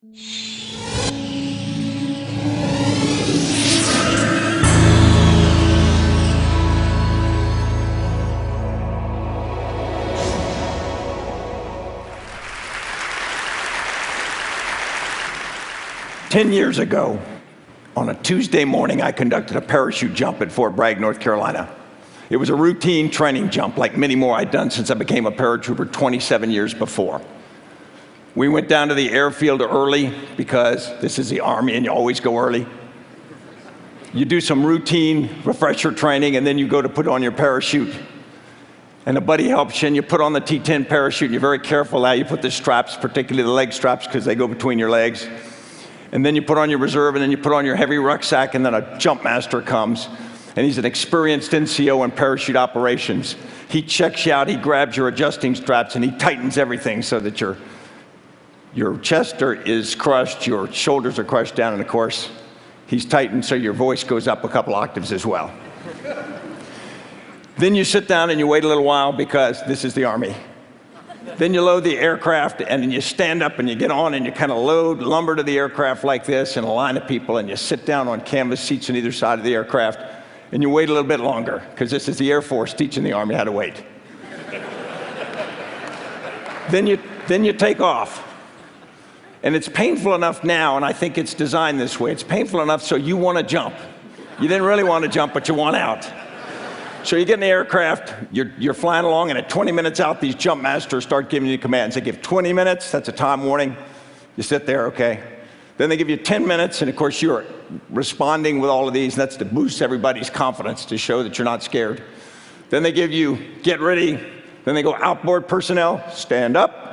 Ten years ago, on a Tuesday morning, I conducted a parachute jump at Fort Bragg, North Carolina. It was a routine training jump, like many more I'd done since I became a paratrooper 27 years before. We went down to the airfield early because this is the Army and you always go early. You do some routine refresher training and then you go to put on your parachute. And a buddy helps you and you put on the T-10 parachute and you're very careful how you put the straps, particularly the leg straps because they go between your legs. And then you put on your reserve and then you put on your heavy rucksack and then a jump master comes. And he's an experienced NCO in parachute operations. He checks you out, he grabs your adjusting straps and he tightens everything so that your chest is crushed, your shoulders are crushed down, and of course, he's tightened so your voice goes up a couple octaves as well. Then you sit down and you wait a little while because this is the Army. Then you load the aircraft and then you stand up and you get on and you kind of load lumber to the aircraft like this in a line of people and you sit down on canvas seats on either side of the aircraft and you wait a little bit longer because this is the Air Force teaching the Army how to wait. Then you take off. And it's painful enough now, and I think it's designed this way, it's painful enough so you want to jump. You didn't really want to jump, but you want out. So you get in the aircraft, you're flying along, and at 20 minutes out, these jump masters start giving you commands. They give 20 minutes, that's a time warning. You sit there, okay. Then they give you 10 minutes, and of course you're responding with all of these, and that's to boost everybody's confidence, to show that you're not scared. Then they give you, get ready. Then they go, outboard personnel, stand up.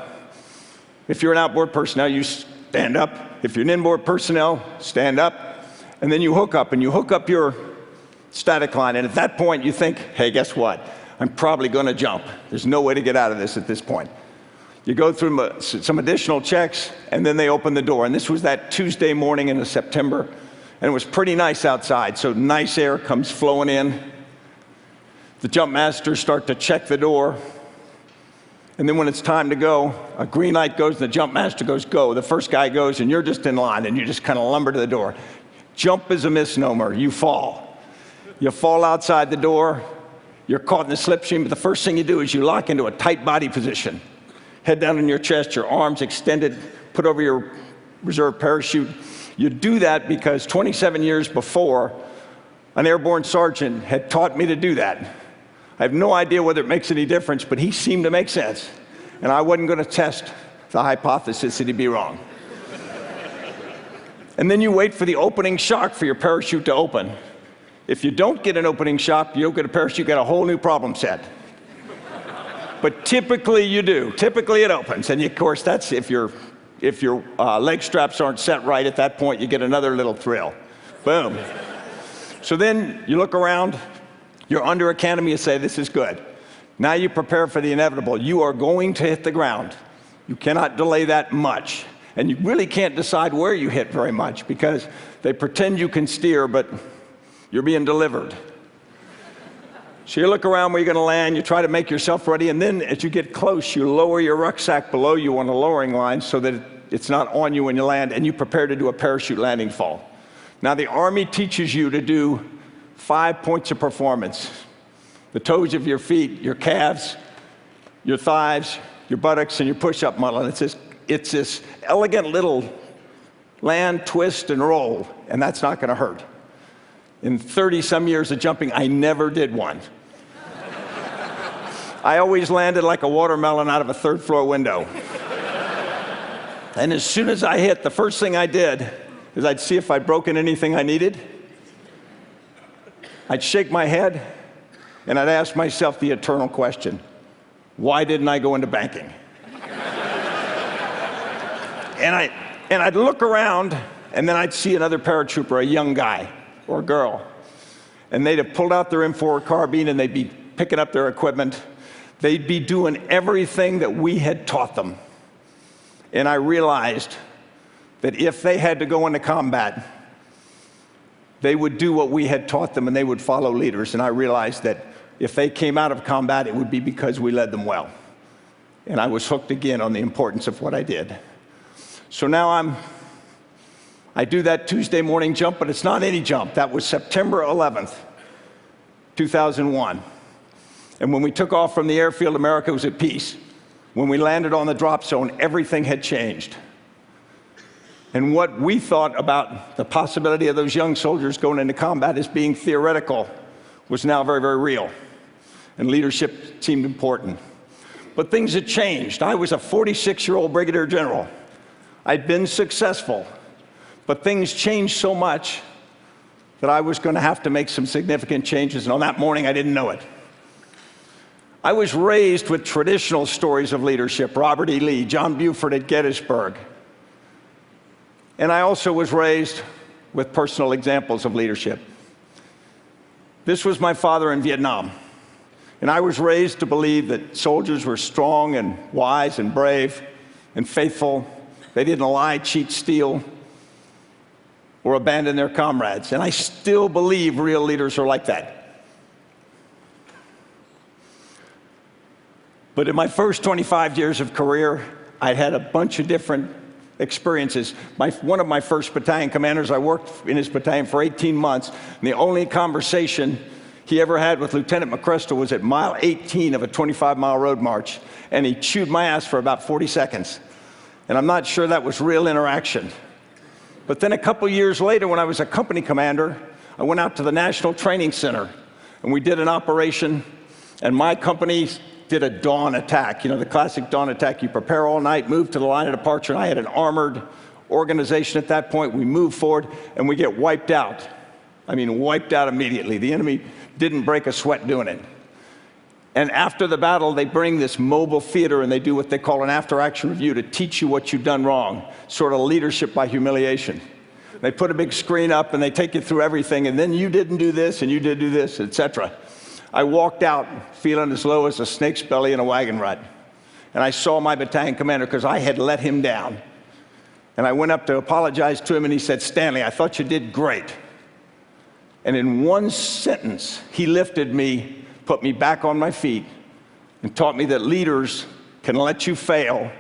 If you're an outboard personnel, you stand up. If you're an inboard personnel, stand up. And then you hook up, and you hook up your static line. And at that point, you think, hey, guess what? I'm probably going to jump. There's no way to get out of this at this point. You go through some additional checks, and then they open the door. And this was that Tuesday morning in September, and it was pretty nice outside, so nice air comes flowing in. The jump masters start to check the door. And then when it's time to go, a green light goes, and the jump master goes, go. The first guy goes, and you're just in line, and you just kind of lumber to the door. Jump is a misnomer. You fall. You fall outside the door. You're caught in the slipstream, but the first thing you do is you lock into a tight body position. Head down on your chest, your arms extended, put over your reserve parachute. You do that because 27 years before, an airborne sergeant had taught me to do that. I have no idea whether it makes any difference, but he seemed to make sense. And I wasn't going to test the hypothesis that he'd be wrong. And then you wait for the opening shock for your parachute to open. If you don't get an opening shock, you don't get a parachute, you get a whole new problem set. But typically you do. Typically it opens. And of course, that's if your leg straps aren't set right at that point, you get another little thrill. Boom. So then you look around. You're under academy, you say, this is good. Now you prepare for the inevitable. You are going to hit the ground. You cannot delay that much. And you really can't decide where you hit very much because they pretend you can steer, but you're being delivered. So you look around where you're going to land, you try to make yourself ready, and then as you get close, you lower your rucksack below you on a lowering line so that it's not on you when you land, and you prepare to do a parachute landing fall. Now the Army teaches you to do 5 points of performance. The toes of your feet, your calves, your thighs, your buttocks, and your push-up muscle. And it's this elegant little land, twist, and roll, and that's not going to hurt. In 30-some years of jumping, I never did one. I always landed like a watermelon out of a third-floor window. And as soon as I hit, the first thing I did is I'd see if I'd broken anything I needed. I'd shake my head, and I'd ask myself the eternal question, why didn't I go into banking? And I'd look around, and then I'd see another paratrooper, a young guy or girl, and they'd have pulled out their M4 carbine, and they'd be picking up their equipment. They'd be doing everything that we had taught them. And I realized that if they had to go into combat, they would do what we had taught them, and they would follow leaders. And I realized that if they came out of combat, it would be because we led them well. And I was hooked again on the importance of what I did. So now I'm I do that Tuesday morning jump, but it's not any jump. That was September 11th, 2001. And when we took off from the airfield, America was at peace. When we landed on the drop zone, everything had changed. And what we thought about the possibility of those young soldiers going into combat as being theoretical was now very, very real. And leadership seemed important. But things had changed. I was a 46-year-old brigadier general. I'd been successful, but things changed so much that I was going to have to make some significant changes, and on that morning I didn't know it. I was raised with traditional stories of leadership, Robert E. Lee, John Buford at Gettysburg. And I also was raised with personal examples of leadership. This was my father in Vietnam. And I was raised to believe that soldiers were strong and wise and brave and faithful. They didn't lie, cheat, steal, or abandon their comrades. And I still believe real leaders are like that. But in my first 25 years of career, I'd had a bunch of different experiences. One of my first battalion commanders, I worked in his battalion for 18 months, and the only conversation he ever had with Lieutenant McChrystal was at mile 18 of a 25-mile road march, and he chewed my ass for about 40 seconds. And I'm not sure that was real interaction. But then a couple years later, when I was a company commander, I went out to the National Training Center, and we did an operation, and my company did a dawn attack. You know, the classic dawn attack. You prepare all night, move to the line of departure, and I had an armored organization at that point. We moved forward, and we get wiped out. I mean, wiped out immediately. The enemy didn't break a sweat doing it. And after the battle, they bring this mobile theater, and they do what they call an after-action review to teach you what you've done wrong, sort of leadership by humiliation. They put a big screen up, and they take you through everything, and then you didn't do this, and you did do this, etc. I walked out feeling as low as a snake's belly in a wagon rut. And I saw my battalion commander because I had let him down. And I went up to apologize to him, and he said, "Stanley, I thought you did great." And in one sentence, he lifted me, put me back on my feet, and taught me that leaders can let you fail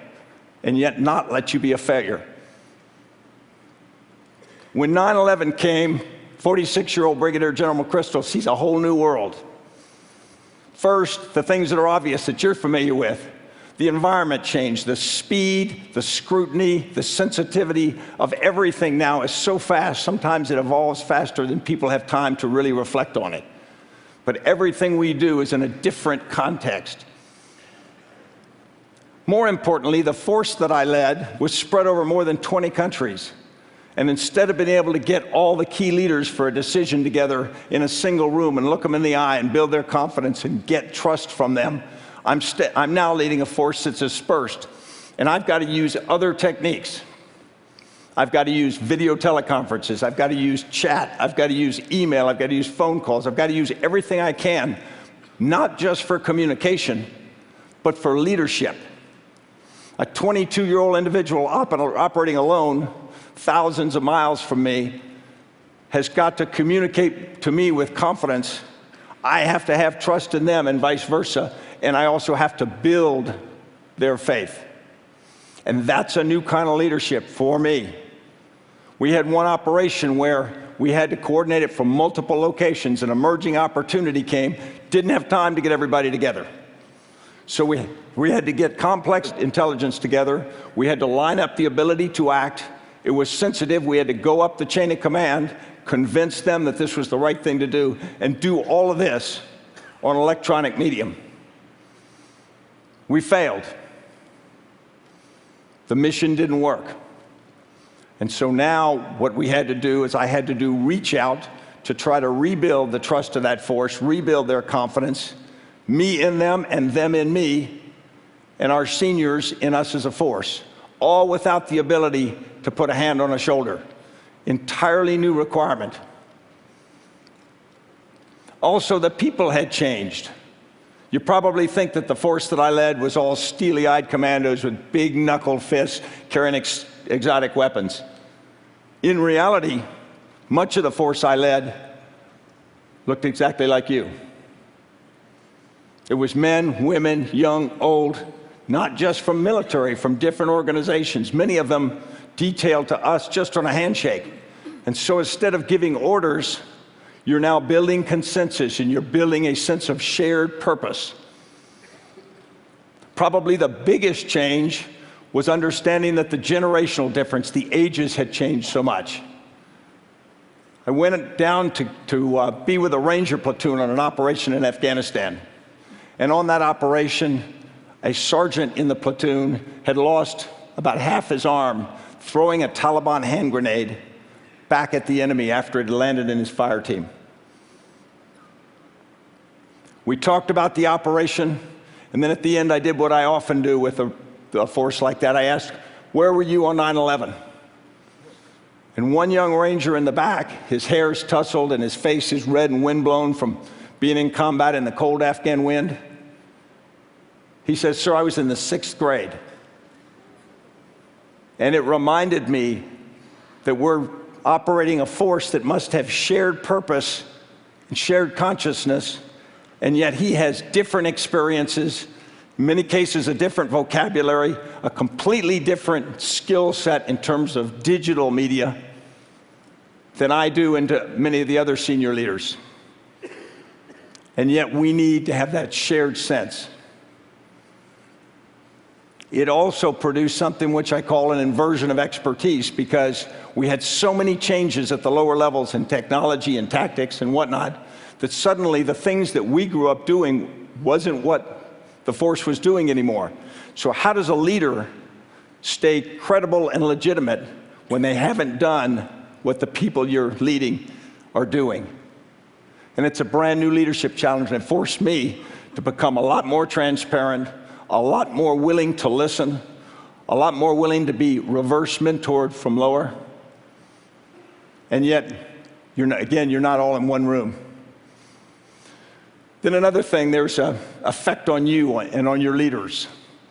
and yet not let you be a failure. When 9/11 came, 46-year-old Brigadier General McChrystal sees a whole new world. First, the things that are obvious that you're familiar with. The environment changed, the speed, the scrutiny, the sensitivity of everything now is so fast, sometimes it evolves faster than people have time to really reflect on it. But everything we do is in a different context. More importantly, the force that I led was spread over more than 20 countries. And instead of being able to get all the key leaders for a decision together in a single room and look them in the eye and build their confidence and get trust from them, I'm now leading a force that's dispersed. And I've got to use other techniques. I've got to use video teleconferences. I've got to use chat. I've got to use email. I've got to use phone calls. I've got to use everything I can, not just for communication, but for leadership. A 22-year-old individual operating alone thousands of miles from me has got to communicate to me with confidence. I have to have trust in them and vice versa, and I also have to build their faith. And that's a new kind of leadership for me. We had one operation where we had to coordinate it from multiple locations. An emerging opportunity came, didn't have time to get everybody together. So we had to get complex intelligence together. We had to line up the ability to act. It was sensitive. We had to go up the chain of command, convince them that this was the right thing to do, and do all of this on electronic medium. We failed. The mission didn't work. And so now what we had to do is I had to do reach out to try to rebuild the trust of that force, rebuild their confidence, me in them and them in me, and our seniors in us as a force, all without the ability to put a hand on a shoulder. Entirely new requirement. Also, the people had changed. You probably think that the force that I led was all steely-eyed commandos with big knuckled fists carrying exotic weapons. In reality, much of the force I led looked exactly like you. It was men, women, young, old, not just from military, from different organizations, many of them detailed to us just on a handshake. And so instead of giving orders, you're now building consensus and you're building a sense of shared purpose. Probably the biggest change was understanding that the generational difference, the ages had changed so much. I went down to be with a Ranger platoon on an operation in Afghanistan. And on that operation, a sergeant in the platoon had lost about half his arm throwing a Taliban hand grenade back at the enemy after it landed in his fire team. We talked about the operation, and then at the end I did what I often do with a force like that. I asked, where were you on 9/11? And one young Ranger in the back, his hair's tousled and his face is red and windblown from being in combat in the cold Afghan wind. He says, sir, I was in the 6th grade. And it reminded me that we're operating a force that must have shared purpose and shared consciousness, and yet he has different experiences, in many cases a different vocabulary, a completely different skill set in terms of digital media than I do and to many of the other senior leaders. And yet we need to have that shared sense. It also produced something which I call an inversion of expertise, because we had so many changes at the lower levels in technology and tactics and whatnot, that suddenly the things that we grew up doing wasn't what the force was doing anymore. So how does a leader stay credible and legitimate when they haven't done what the people you're leading are doing? And it's a brand new leadership challenge, and it forced me to become a lot more transparent, a lot more willing to listen, a lot more willing to be reverse mentored from lower. And yet, you're not all in one room. Then another thing, there's an effect on you and on your leaders.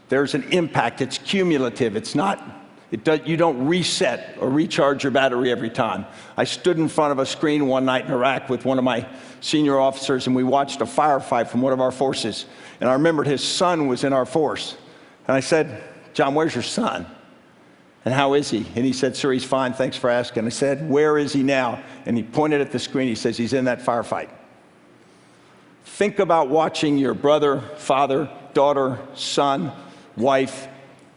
There's an impact. It's cumulative. You don't reset or recharge your battery every time. I stood in front of a screen one night in Iraq with one of my senior officers, and we watched a firefight from one of our forces. And I remembered his son was in our force. And I said, John, where's your son? And how is he? And he said, sir, he's fine, thanks for asking. I said, where is he now? And he pointed at the screen. He says, he's in that firefight. Think about watching your brother, father, daughter, son, wife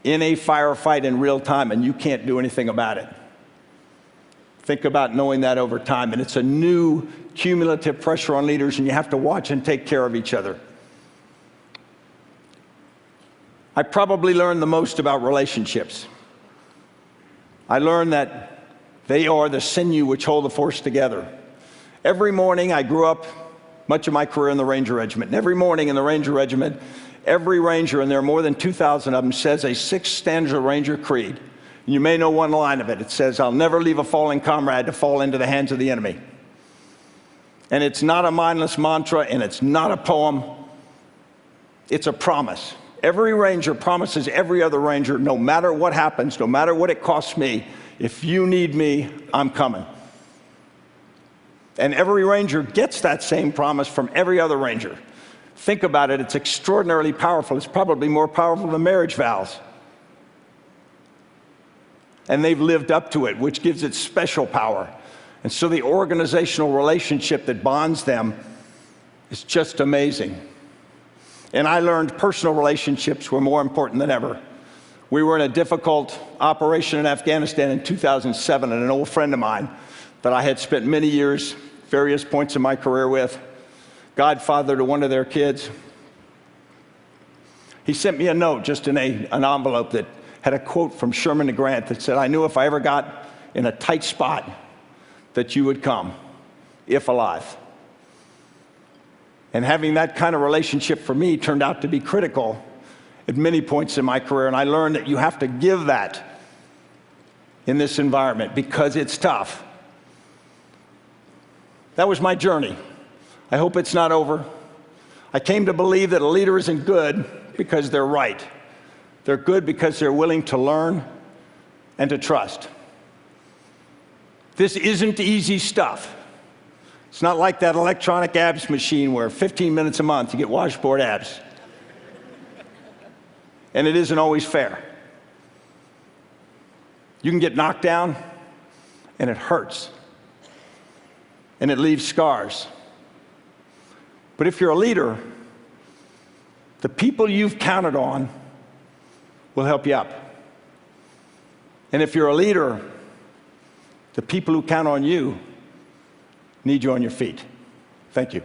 in a firefight in real time, and you can't do anything about it. Think about knowing that over time. And it's a new cumulative pressure on leaders, and you have to watch and take care of each other. I probably learned the most about relationships. I learned that they are the sinew which hold the force together. Every morning, I grew up much of my career in the Ranger Regiment, and every morning in the Ranger Regiment, every Ranger, and there are more than 2,000 of them, says a 6-stanza Ranger creed. And you may know one line of it. It says, I'll never leave a fallen comrade to fall into the hands of the enemy. And it's not a mindless mantra, and it's not a poem. It's a promise. Every Ranger promises every other Ranger, no matter what happens, no matter what it costs me, if you need me, I'm coming. And every Ranger gets that same promise from every other Ranger. Think about it, it's extraordinarily powerful. It's probably more powerful than marriage vows. And they've lived up to it, which gives it special power. And so the organizational relationship that bonds them is just amazing. And I learned personal relationships were more important than ever. We were in a difficult operation in Afghanistan in 2007, and an old friend of mine that I had spent many years, various points in my career with, godfather to one of their kids, he sent me a note just in an envelope that had a quote from Sherman to Grant that said, I knew if I ever got in a tight spot that you would come, if alive. And having that kind of relationship for me turned out to be critical at many points in my career, and I learned that you have to give that in this environment because it's tough. That was my journey. I hope it's not over. I came to believe that a leader isn't good because they're right. They're good because they're willing to learn and to trust. This isn't easy stuff. It's not like that electronic abs machine where 15 minutes a month you get washboard abs. And it isn't always fair. You can get knocked down, and it hurts, and it leaves scars. But if you're a leader, the people you've counted on will help you up. And if you're a leader, the people who count on you need you on your feet. Thank you.